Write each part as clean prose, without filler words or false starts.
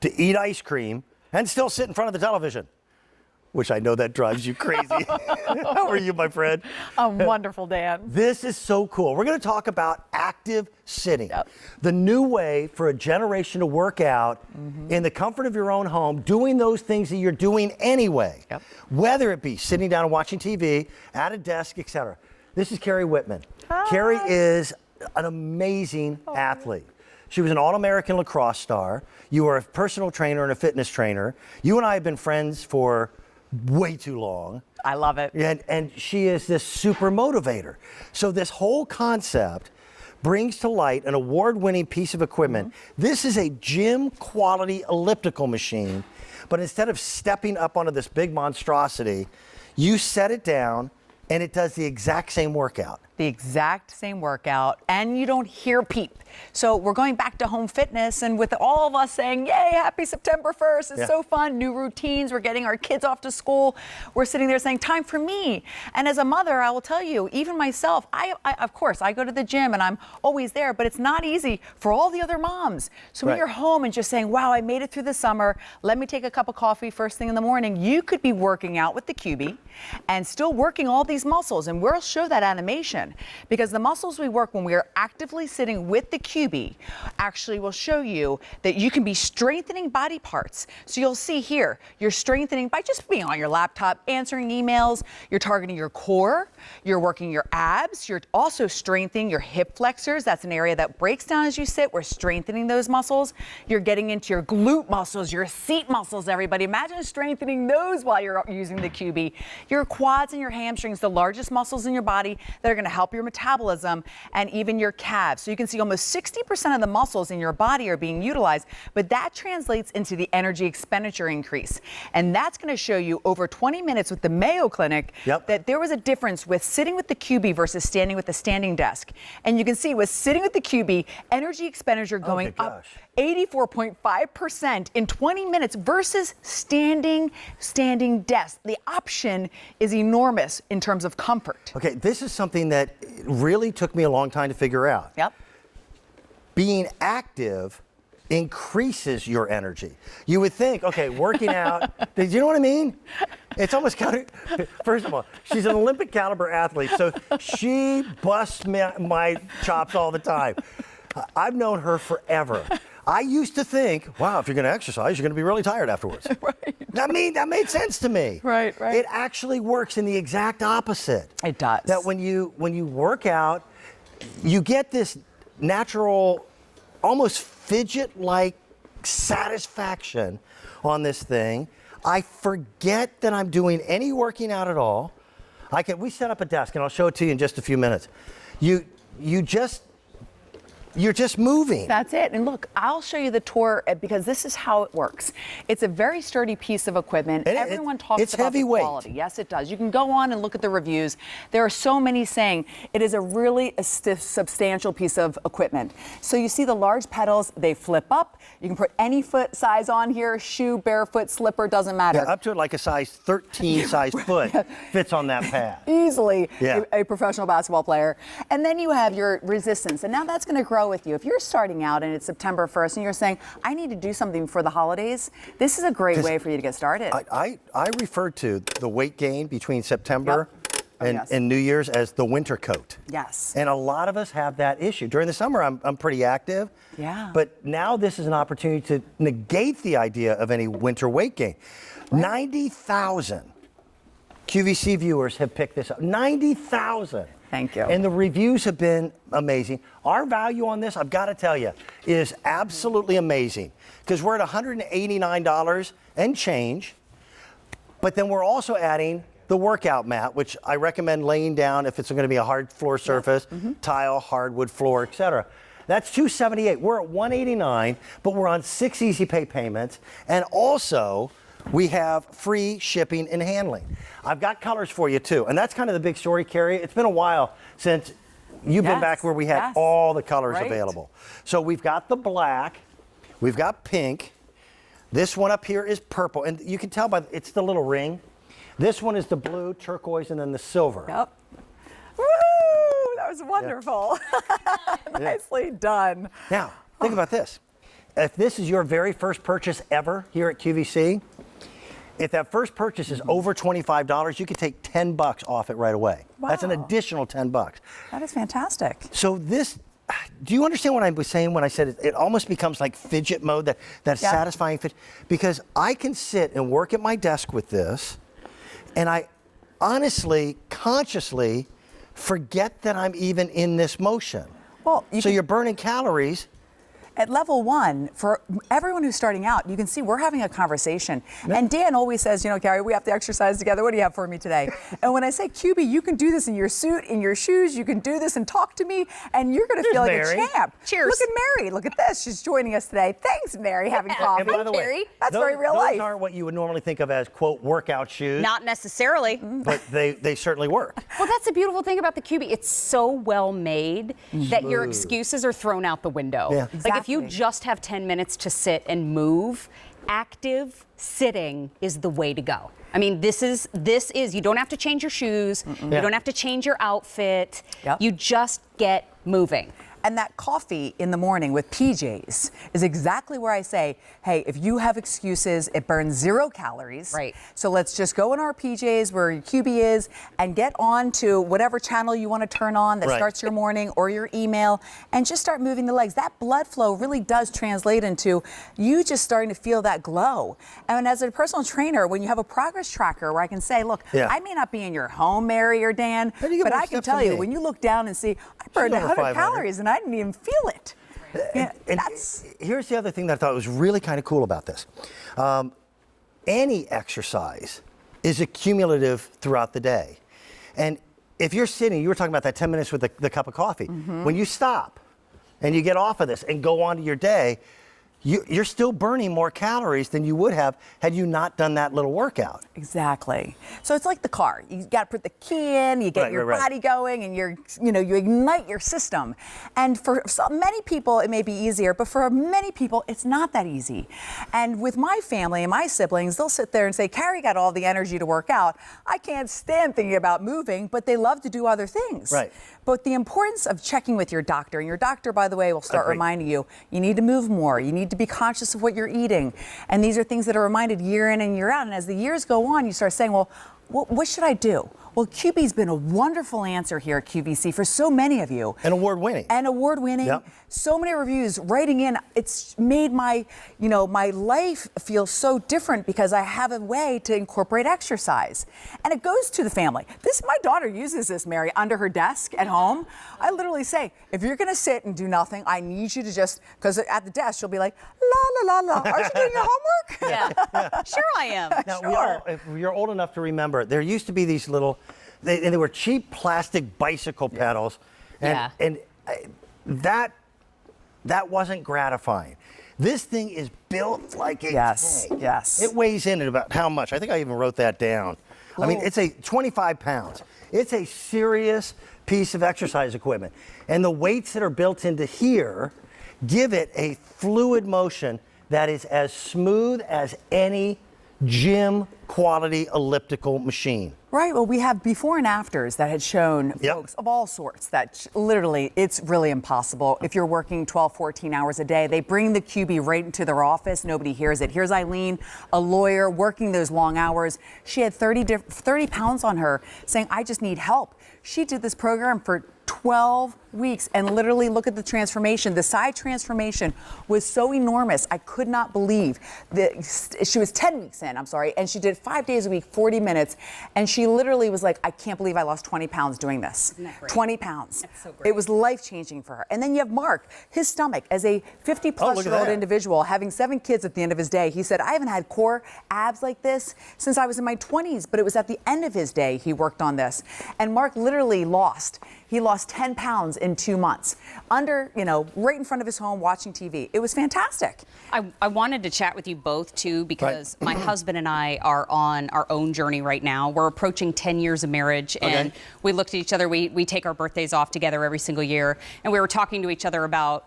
to eat ice cream and still sit in front of the television, which I know that drives you crazy. How are you, my friend? I'm wonderful, Dan. This is so cool. We're going to talk about active sitting, the new way for a generation to work out in the comfort of your own home, doing those things that you're doing anyway, whether it be sitting down and watching TV, at a desk, etc. This is Carrie Whitman. Hi. Carrie is an amazing athlete. She was an All-American lacrosse star. You are a personal trainer and a fitness trainer. You and I have been friends for way too long. I love it. And she is this super motivator. So this whole concept brings to light an award-winning piece of equipment. This is a gym quality elliptical machine, but instead of stepping up onto this big monstrosity, you set it down and it does the exact same workout. The exact same workout, and you don't hear peep. So we're going back to home fitness, and with all of us saying, yay, happy September 1st, it's so fun, new routines, we're getting our kids off to school, we're sitting there saying, time for me. And as a mother, I will tell you, even myself, I of course, I go to the gym and I'm always there, but it's not easy for all the other moms. So when you're home and just saying, wow, I made it through the summer, let me take a cup of coffee first thing in the morning, you could be working out with the Cubii and still working all these muscles, and we'll show that animation. Because the muscles we work when we are actively sitting with the Cubii actually will show you that you can be strengthening body parts. So you'll see here, you're strengthening by just being on your laptop, answering emails, you're targeting your core, you're working your abs, you're also strengthening your hip flexors. That's an area that breaks down as you sit. We're strengthening those muscles. You're getting into your glute muscles, your seat muscles, everybody. Imagine strengthening those while you're using the Cubii. Your quads and your hamstrings, the largest muscles in your body that are going to help your metabolism, and even your calves. So you can see almost 60% of the muscles in your body are being utilized, but that translates into the energy expenditure increase. And that's going to show you over 20 minutes with the Mayo Clinic that there was a difference with sitting with the Cubii versus standing with the standing desk. And you can see with sitting with the Cubii, energy expenditure going up 84.5% in 20 minutes versus standing desk. The option is enormous in terms of comfort. Okay, this is something that really took me a long time to figure out. Being active increases your energy. You would think, okay, working out, do you know what I mean? It's almost counter. First of all, she's an Olympic caliber athlete, so she busts my chops all the time. I've known her forever. I used to think, wow, if you're going to exercise, you're going to be really tired afterwards. That made sense to me. Right. It actually works in the exact opposite. It does. That when you work out, you get this natural, almost fidget-like satisfaction on this thing. I forget that I'm doing any working out at all. We set up a desk, and I'll show it to you in just a few minutes. You're just moving. That's it. And look, I'll show you the tour because this is how it works. It's a very sturdy piece of equipment. Everyone talks about the quality. Yes, it does. You can go on and look at the reviews. There are so many saying it is a really substantial piece of equipment. So you see the large pedals, they flip up. You can put any foot size on here, shoe, barefoot, slipper, doesn't matter. Yeah, up to like a size 13 size foot fits on that pad. Easily a professional basketball player. And then you have your resistance. And now that's going to grow with you. If you're starting out and it's September 1st and you're saying, I need to do something for the holidays, this is a great way for you to get started. I refer to the weight gain between September and New Year's as the winter coat. Yes. And a lot of us have that issue. During the summer, I'm pretty active. Yeah. But now this is an opportunity to negate the idea of any winter weight gain. 90,000 QVC viewers have picked this up. 90,000. Thank you. And the reviews have been amazing. Our value on this, I've got to tell you, is absolutely amazing because we're at $189 and change, but then we're also adding the workout mat, which I recommend laying down if it's going to be a hard floor surface, tile, hardwood floor, etc. That's $278. We're at $189, but we're on 6 easy pay payments, and also we have free shipping and handling. I've got colors for you too, and that's kind of the big story, Carrie. It's been a while since you've been back where we had all the colors available. So we've got the black, we've got pink, this one up here is purple, and you can tell by it's the little ring. This one is the blue, turquoise, and then the silver. Yep. Woo! That was wonderful. Nicely done. Now, think about this. if this is your very first purchase ever here at QVC, if that first purchase is over $25, you can take $10 off it right away. Wow. That's an additional $10. That is fantastic. So this, do you understand what I was saying when I said it almost becomes like fidget mode, that satisfying fidget? Because I can sit and work at my desk with this, and I honestly, consciously forget that I'm even in this motion. Well, you're burning calories. At level 1, for everyone who's starting out, you can see we're having a conversation. Yeah. And Dan always says, you know, Carrie, we have to exercise together. What do you have for me today? And when I say, Cubii, you can do this in your suit, in your shoes, you can do this and talk to me, and you're going to feel like Mary. a champ. Cheers. Look at Mary. Look at this. She's joining us today. Thanks, Mary, having coffee. And by the way, Mary. That's those, very real those life. aren't what you would normally think of as, quote, workout shoes. Not necessarily. But they certainly work. Well, that's the beautiful thing about the Cubii. It's so well made that your excuses are thrown out the window. Yeah. Like if you Exactly. just have 10 minutes to sit and move, active sitting is the way to go. I mean, this is you don't have to change your shoes. You don't have to change your outfit. Yep. You just get moving. And that coffee in the morning with PJs is exactly where I say, hey, if you have excuses, it burns 0 calories. Right. So let's just go in our PJs where your Cubii is and get on to whatever channel you want to turn on that Right. starts your morning or your email and just start moving the legs. That blood flow really does translate into you just starting to feel that glow. And as a personal trainer, when you have a progress tracker where I can say, look, Yeah. I may not be in your home, Mary or Dan, How do you get but more I can steps than tell you, me? when you look down and see, I burned over 100 500. calories and I didn't even feel it. Yeah, And that's here's the other thing that I thought was really kind of cool about this. Any exercise is accumulative throughout the day. And if you're sitting, you were talking about that 10 minutes with the cup of coffee. When you stop and you get off of this and go on to your day, you're still burning more calories than you would have had you not done that little workout. exactly. So it's like the car. You got to put the key in, you get Right, your right, right. body going, and you ignite your system. And for many people, it may be easier, but for many people, it's not that easy. And with my family and my siblings, they'll sit there and say, Carrie got all the energy to work out. I can't stand thinking about moving, but they love to do other things. Right. But the importance of checking with your doctor, and your doctor, by the way, will start Agreed. reminding you, you need to move more. You need to be conscious of what you're eating. And these are things that are reminded year in and year out. And as the years go on, you start saying, well, what should I do? Well, Cubie's been a wonderful answer here at QVC for so many of you. And award-winning. And award-winning. Yep. So many reviews writing in. It's made my life feel so different because I have a way to incorporate exercise. And it goes to the family. My daughter uses this, Mary, under her desk at home. I literally say, if you're going to sit and do nothing, I need you to just, because at the desk, she'll be like, la, la, la, la. Are you doing your homework? Yeah. Sure I am. Now, Sure. if you're old enough to remember, there used to be these little, they were cheap plastic bicycle pedals, and that wasn't gratifying. This thing is built like a tank. Yes. It weighs in at about how much? I think I even wrote that down. I mean, it's 25 pounds. It's a serious piece of exercise equipment. And the weights that are built into here give it a fluid motion that is as smooth as any gym quality elliptical machine. Right. Well, we have before and afters that had shown Yep. folks of all sorts that literally it's really impossible. If you're working 12, 14 hours a day, they bring the Cubii right into their office. Nobody hears it. Here's Eileen, a lawyer working those long hours. She had 30 pounds on her saying, I just need help. She did this program for 12 weeks and literally look at the transformation. The side transformation was so enormous. I could not believe that she was 10 weeks in, and she did 5 days a week, 40 minutes. And she literally was like, I can't believe I lost 20 pounds doing this. Isn't that great? 20 pounds. That's so great. It was life-changing for her. And then you have Mark, his stomach, as a 50-plus-year-old that. individual, having 7 kids at the end of his day. He said, I haven't had core abs like this since I was in my 20s, but it was at the end of his day he worked on this. And Mark literally lost 10 pounds in 2 months, right in front of his home watching TV. It was fantastic. I wanted to chat with you both, too, because my husband and I are on our own journey right now. We're approaching 10 years of marriage, and we looked at each other. We take our birthdays off together every single year, and we were talking to each other about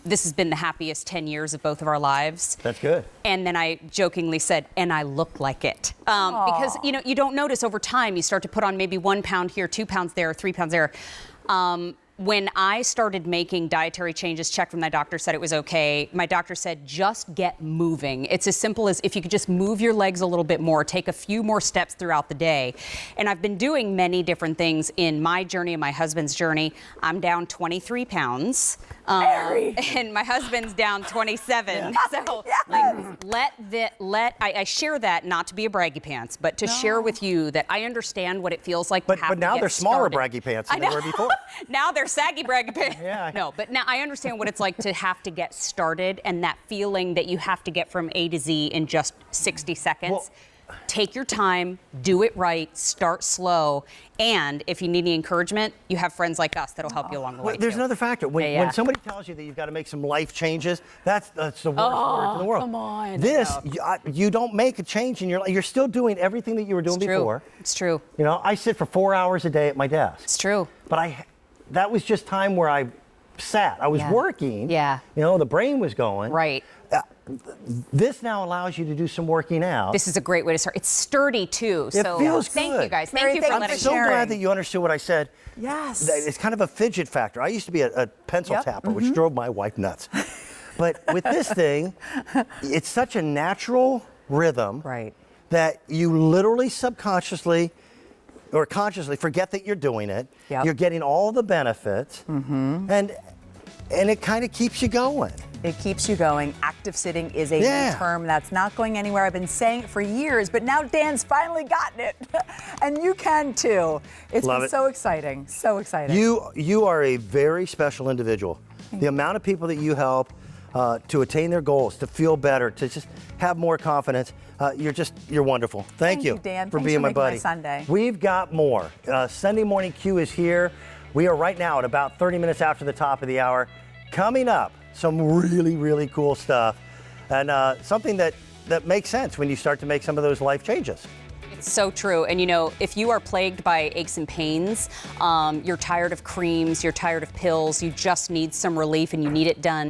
this has been the happiest 10 years of both of our lives. That's good. And then I jokingly said, and I look like it. Because, you don't notice over time, you start to put on maybe 1 pound here, 2 pounds there, 3 pounds there. when I started making dietary changes, checked with my doctor, said it was okay. My doctor said, just get moving. It's as simple as if you could just move your legs a little bit more, take a few more steps throughout the day. And I've been doing many different things in my journey and my husband's journey. I'm down 23 pounds. And my husband's down 27. So I share that not to be a braggy pants, but to share with you that I understand what it feels like to have But now to get they're smaller started. braggy pants than they were before. Now they're saggy braggy pants. Yeah. No, but now I understand what it's like to have to get started and that feeling that you have to get from A to Z in just 60 seconds. Well, take your time, do it right, start slow, and if you need any encouragement, you have friends like us that'll help you along the way. There's too. another factor. When somebody tells you that you've got to make some life changes, that's the worst word in the world. Come on. This, you don't make a change in your life. You're still doing everything that you were doing before. It's true. You know, I sit for 4 hours a day at my desk. It's true. But that was just time where I sat. I was working. Yeah. You know, the brain was going. Right. This now allows you to do some working out. This is a great way to start. It's sturdy too. It feels thank good. you guys. Mary, Thank you for thank letting I'm me so sharing. glad that you understood what I said. Yes. It's kind of a fidget factor. I used to be a pencil tapper, which drove my wife nuts. But with this thing, it's such a natural rhythm that you literally subconsciously or consciously forget that you're doing it. Yep. You're getting all the benefits, and it kind of keeps you going. It keeps you going. Active sitting is a Yeah. new term that's not going anywhere. I've been saying it for years, but now Dan's finally gotten it. And you can too. It's Love been it. so exciting. So exciting. You are a very special individual. The amount of people that you help to attain their goals, to feel better, to just have more confidence, you're wonderful. Thank you, Dan. for Thanks being for my making my buddy. Sunday. We've got more. Sunday Morning Q is here. We are right now at about 30 minutes after the top of the hour. Coming up, some really, really cool stuff, and something that makes sense when you start to make some of those life changes. It's so true. And you know, if you are plagued by aches and pains, you're tired of creams, you're tired of pills, you just need some relief and you need it done